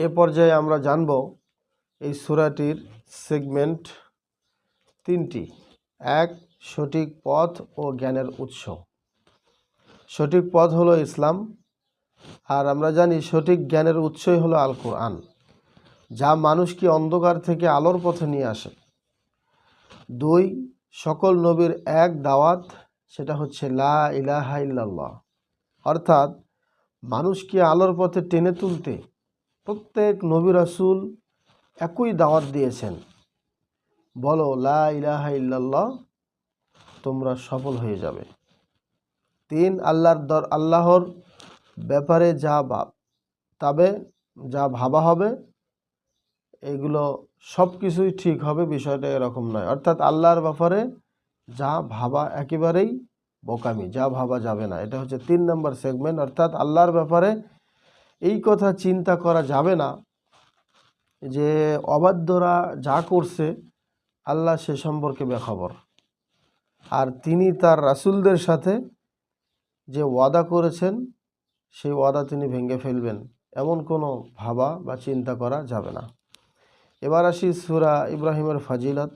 এ পর্যায়ে আমরা জানব এই সূরাটির সেগমেন্ট তিনটি। এক, সঠিক পথ ও জ্ঞানের উৎস। সঠিক পথ হলো ইসলাম, আর আমরা জানি সঠিক জ্ঞানের উৎসই হলো আল কোরআন, যা মানুষকে অন্ধকার থেকে আলোর পথে নিয়ে আসে। দুই, সকল নবীর এক দাওয়াত, সেটা হচ্ছে লা ইলাহা ইল্লাল্লাহ, অর্থাৎ মানুষকে আলোর পথে টেনে তুলতে প্রত্যেক নবী রাসূল একই দাওয়াত দিয়েছেন, বলো লা ইলাহা ইল্লাল্লাহ, তোমরা সফল হয়ে যাবে। তিন, আল্লাহর ব্যাপারে যা ভাবা হবে এগুলো সব কিছুই ঠিক হবে, বিষয়টা এরকম নয়। অর্থাৎ আল্লাহর ব্যাপারে যা ভাবা একেবারেই বোকামি, যা ভাবা যাবে না। এটা হচ্ছে 3 নম্বর সেগমেন্ট। অর্থাৎ আল্লাহর ব্যাপারে এই কথা চিন্তা করা যাবে না যে অবাধ্যরা যা করছে আল্লাহ সে সম্পর্কে বেখবর, আর তিনি তার রাসূলদের সাথে যে ওয়াদা করেছেন সেই ওয়াদা তিনি ভেঙে ফেলবেন, এমন কোনো ভাবা বা চিন্তা করা যাবে না। এবার আসি সূরা ইব্রাহিমের ফাজিলত।